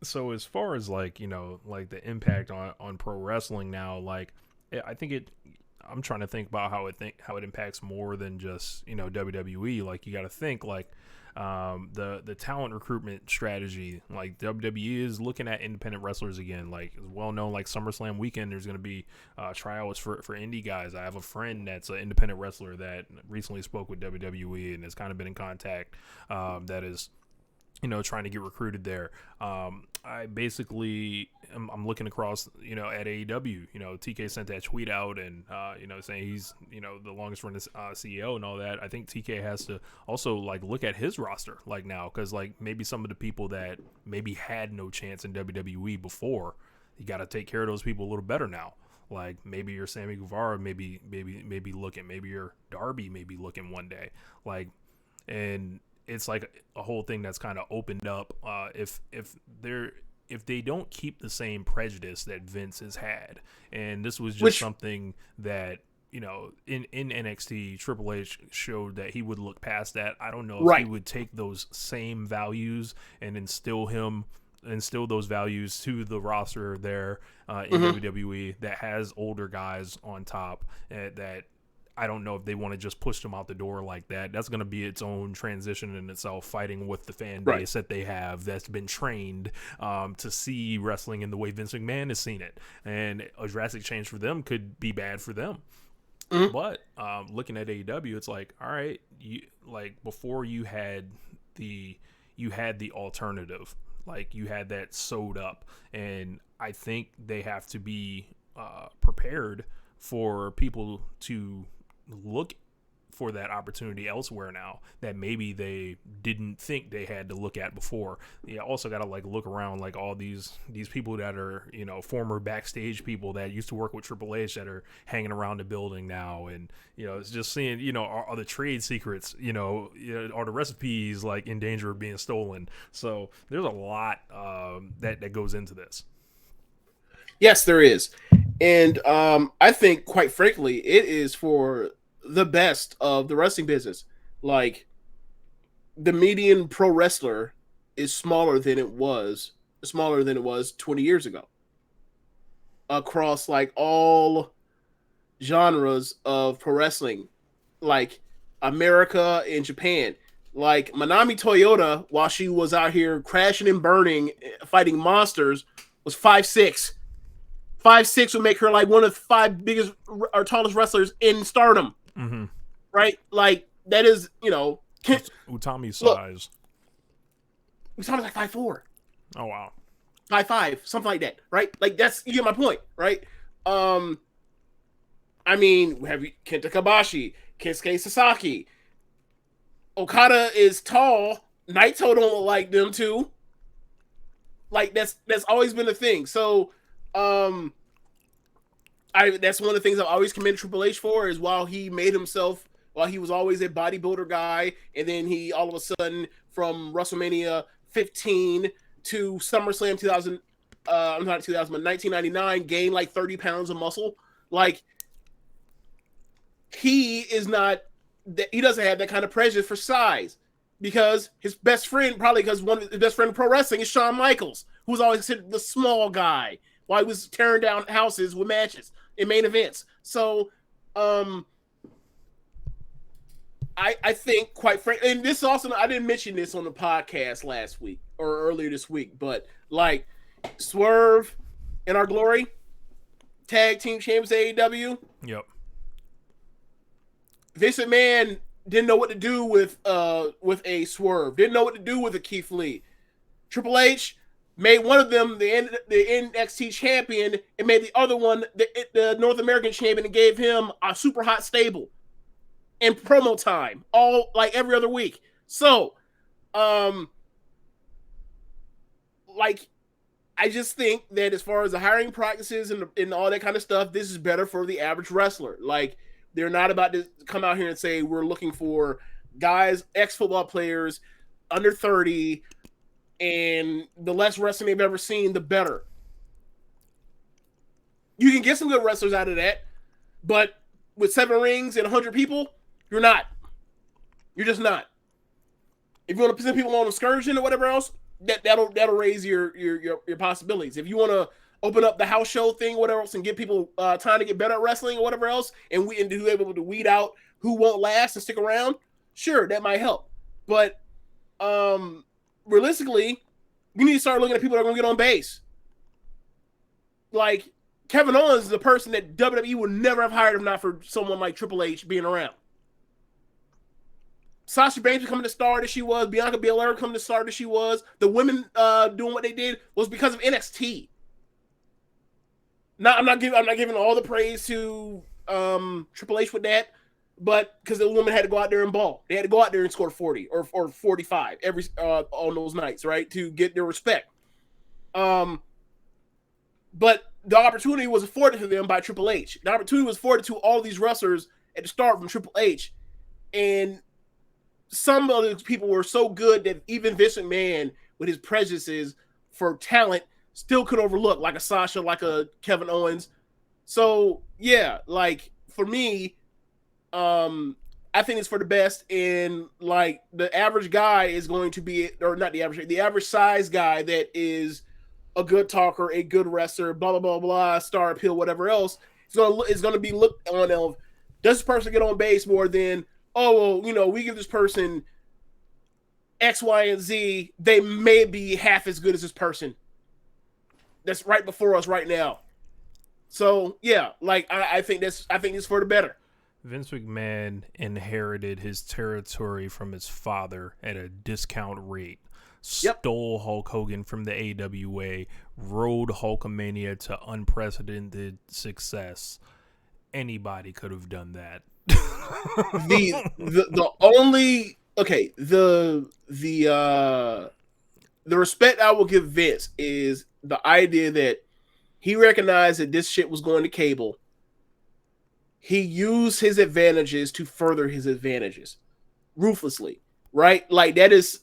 So as far as like like the impact on pro wrestling now, like I think it. I'm trying to think about how it impacts more than just WWE. Like you got to think like the talent recruitment strategy. Like WWE is looking at independent wrestlers again. Like it's well known, like SummerSlam weekend, there's going to be tryouts for indie guys. I have a friend that's an independent wrestler that recently spoke with WWE and has kind of been in contact. That is trying to get recruited there. I basically I'm looking across, at AEW. TK sent that tweet out and saying he's the longest running CEO and all that. I think TK has to also like look at his roster like now because like maybe some of the people that maybe had no chance in WWE before, you got to take care of those people a little better now. Like maybe your Sammy Guevara, maybe looking, maybe your Darby, maybe looking one day, like and it's like a whole thing that's kind of opened up. If they don't keep the same prejudice that Vince has had, and this was just Which something that in NXT, Triple H showed that he would look past that. I don't know if he right. would take those same values and instill those values to the roster there in Mm-hmm. WWE that has older guys on top that I don't know if they want to just push them out the door like that. That's going to be its own transition in itself, fighting with the fan Right. base that they have that's been trained to see wrestling in the way Vince McMahon has seen it. And a drastic change for them could be bad for them. Mm-hmm. But looking at AEW, it's like, all right, you like before you had the alternative, like you had that sewed up, and I think they have to be prepared for people to look for that opportunity elsewhere now that maybe they didn't think they had to look at before. You also got to like look around like all these people that are former backstage people that used to work with Triple H that are hanging around the building now, and it's just seeing are the trade secrets, are the recipes like in danger of being stolen. So there's a lot that goes into this. Yes, there is. And I think, quite frankly, it is for the best of the wrestling business. Like, the median pro wrestler is smaller than it was 20 years ago across like all genres of pro wrestling, like America and Japan. Like Manami Toyota, while she was out here crashing and burning, fighting monsters, was 5'6". 5'6" would make her like one of the five biggest or tallest wrestlers in stardom, Mm-hmm. right? Like that is, Utami look, size. Utami's like 5'4". Oh wow. 5'5", something like that, right? Like that's you get my point, right? Um, I mean, we have Kenta Kobashi, Kensuke Sasaki. Okada is tall. Naito don't like them too. Like that's always been a thing. So, um, I that's one of the things I've always commended Triple H for is while he was always a bodybuilder guy, and then he all of a sudden from WrestleMania 15 to SummerSlam 2000, I'm not 2000, but 1999, gained like 30 pounds of muscle. Like he is not he doesn't have that kind of prejudice for size because his best friend, probably because one of his best friend in pro wrestling is Shawn Michaels, who was always considered the small guy while he was tearing down houses with matches in main events. So, um, I think quite frankly, and this also I didn't mention this on the podcast last week or earlier this week, but like Swerve in Our Glory, tag team champions AEW. Yep. Vince McMahon didn't know what to do with a Swerve, didn't know what to do with a Keith Lee. Triple H made one of them the NXT champion and made the other one the North American champion and gave him a super hot stable in promo time, all like every other week. So, like I just think that as far as the hiring practices and all that kind of stuff, this is better for the average wrestler. Like they're not about to come out here and say we're looking for guys, ex-football players under 30, and the less wrestling they've ever seen, the better. You can get some good wrestlers out of that, but with 7 rings and 100 people, you're not. You're just not. If you want to send people on an excursion or whatever else, that'll raise your possibilities. If you want to open up the house show thing, whatever else, and give people time to get better at wrestling or whatever else, and do able to weed out who won't last and stick around, sure, that might help. But realistically, you need to start looking at people that are going to get on base. Like Kevin Owens is the person that WWE would never have hired if not for someone like Triple H being around. Sasha Banks becoming the star that she was, Bianca Belair becoming the star that she was, the women doing what they did was because of NXT. I'm not giving all the praise to Triple H with that, but because the women had to go out there and ball, they had to go out there and score 40 or 45 every on those nights, right, to get their respect. But the opportunity was afforded to them by Triple H. The opportunity was afforded to all these wrestlers at the start from Triple H, and some of those people were so good that even Vince McMahon, with his prejudices for talent, still could overlook, like a Sasha, like a Kevin Owens. So yeah, like for me, I think it's for the best. And like the average guy is going to be, or not the average size guy that is a good talker, a good wrestler, blah blah blah blah, star appeal, whatever else, is gonna be looked on of, does this person get on base more than, oh, well, we give this person X, Y, and Z, they may be half as good as this person that's right before us right now. So yeah, like I think it's for the better. Vince McMahon inherited his territory from his father at a discount rate. Stole Hulk Hogan from the AWA, rode Hulkamania to unprecedented success. Anybody could have done that. the only the respect I will give Vince is the idea that he recognized that this shit was going to cable. He used his advantages to further his advantages ruthlessly, right? Like that is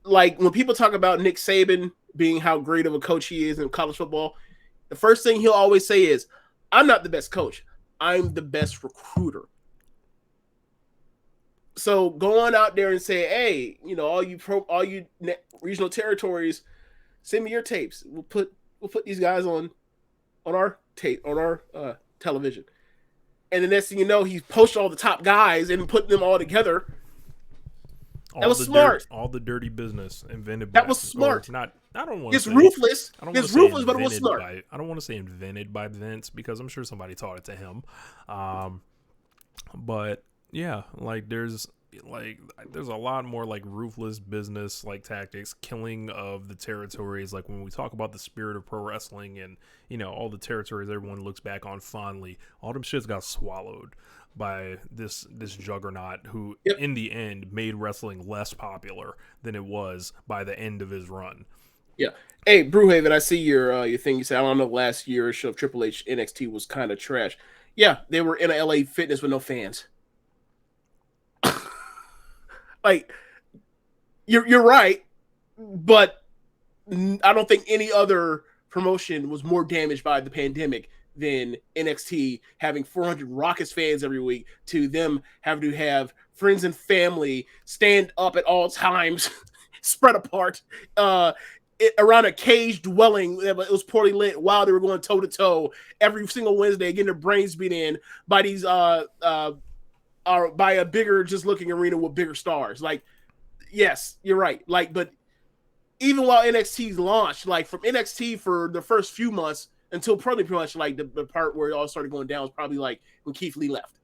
like when people talk about Nick Saban being how great of a coach he is in college football, the first thing he'll always say is, I'm not the best coach. I'm the best recruiter. So going out there and say, hey, all you regional territories, send me your tapes. We'll put these guys on our tape, on our television. And the next thing you know, he poached all the top guys and put them all together. That was smart. All the dirty business invented by... That was smart. Not, I don't want to say... Ruthless. It's ruthless, but it was smart. I don't want to say invented by Vince, because I'm sure somebody taught it to him. But, yeah, like, there's a lot more, like, ruthless business, like, tactics, killing of the territories. Like, when we talk about the spirit of pro wrestling and, all the territories everyone looks back on fondly, all them shits got swallowed by this juggernaut who, in the end, made wrestling less popular than it was by the end of his run. Yeah. Hey, Brewhaven, I see your thing. You said, I don't know, last year or so, Triple H NXT was kind of trash. Yeah, they were in a LA Fitness with no fans. Like, you're right, but I don't think any other promotion was more damaged by the pandemic than NXT, having 400 raucous fans every week, to them having to have friends and family stand up at all times, spread apart, around a cage dwelling that was poorly lit while they were going toe to toe every single Wednesday, getting their brains beat in by these by a bigger just looking arena with bigger stars. Like, yes, you're right. Like, but even while NXT's launched, like from NXT for the first few months until probably pretty much like the part where it all started going down was probably like when Keith Lee left.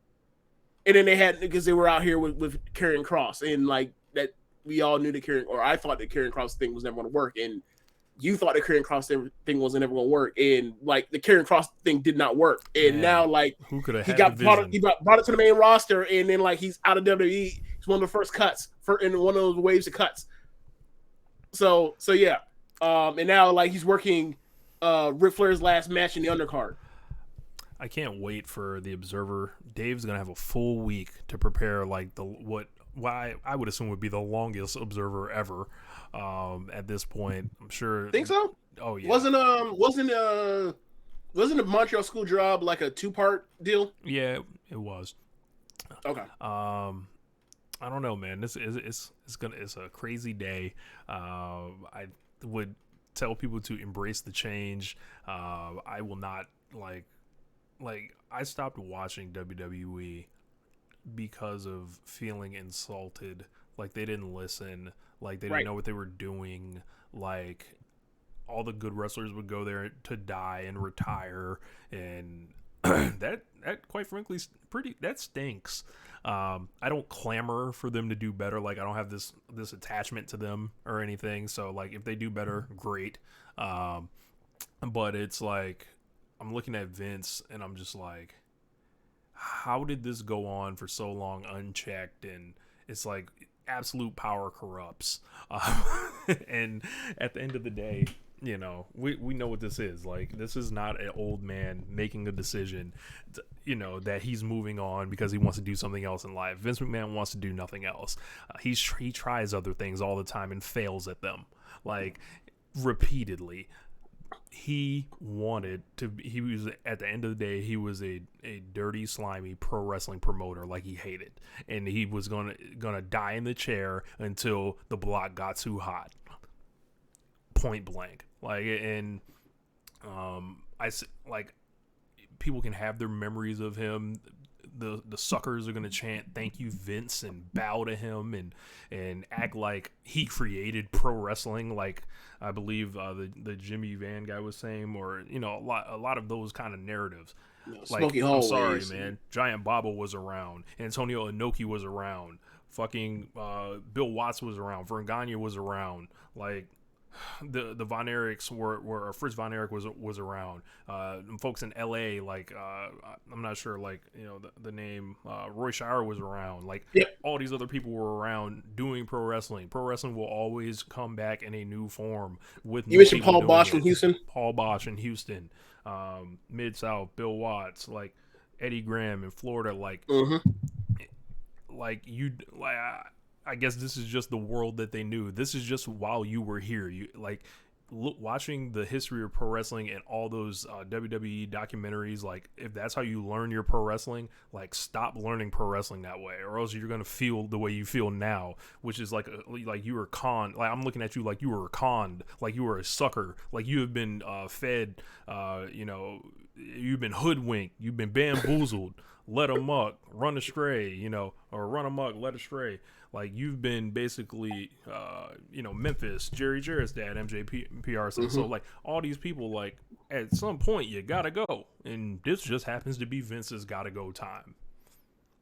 And then they had, because they were out here with Karrion Kross, and like that we all knew that I thought that Karrion Kross thing was never going to work, and you thought the Karrion Kross thing wasn't ever going to work, and like the Karrion Kross thing did not work, and now like who could have he got brought it to the main roster, and then like he's out of WWE. He's one of the first cuts in one of those waves of cuts. So yeah, and now like he's working Ric Flair's last match in the undercard. I can't wait for the Observer. Dave's gonna have a full week to prepare like why I would assume would be the longest Observer ever. At this point, I'm sure. Think so? Oh yeah. Wasn't the Montreal School Job like a 2-part deal? Yeah, it was. Okay. I don't know, man. It's a crazy day. would tell people to embrace the change. I will not like I stopped watching WWE because of feeling insulted, like they didn't listen, like they didn't Right. know what they were doing, like all the good wrestlers would go there to die and retire, and that quite frankly pretty that stinks. I don't clamor for them to do better. Like I don't have this attachment to them or anything. So like if they do better, great. Um, but it's like I'm looking at Vince and I'm just like, how did this go on for so long unchecked? And it's like absolute power corrupts. And at the end of the day, we know what this is. Like, this is not an old man making a decision, that he's moving on because he wants to do something else in life. Vince McMahon wants to do nothing else. He tries other things all the time and fails at them, like, repeatedly. He was, at the end of the day, he was a dirty, slimy pro wrestling promoter, like he hated, and he was gonna die in the chair until the block got too hot, point blank. Like, and like, people can have their memories of him. The suckers are gonna chant "Thank you, Vince" and bow to him and act like he created pro wrestling. Like I believe the Jimmy Van guy was saying, or a lot of those kind of narratives. Like, Smoky I'm sorry, hallways. man. Giant Baba was around. Antonio Inoki was around. Fucking Bill Watts was around. Vern Gagne was around. Like, the Von Erichs were Fritz Von Erich was around. Folks in L.A. like I'm not sure, like, the name Roy Shire was around. Like, Yep. all these other people were around doing pro wrestling. Pro wrestling will always come back in a new form with You new mentioned people Paul doing Bosch it. from Houston. Paul Bosch in Houston, Mid South, Bill Watts, like Eddie Graham in Florida, Mm-hmm. I guess this is just the world that they knew. This is just while you were here. You like watching the history of pro wrestling and all those WWE documentaries. Like, if that's how you learn your pro wrestling, like, stop learning pro wrestling that way, or else you're gonna feel the way you feel now, which is like you were conned. Like, I'm looking at you like you were conned, like you were a sucker, like you have been fed. You've been hoodwinked, you've been bamboozled, led amok, run astray, or run amok, led astray. Like, you've been basically, Memphis, Jerry Jarrett's dad, MJPRC. Mm-hmm. So, like, all these people, like, at some point, you gotta go. And this just happens to be Vince's gotta go time.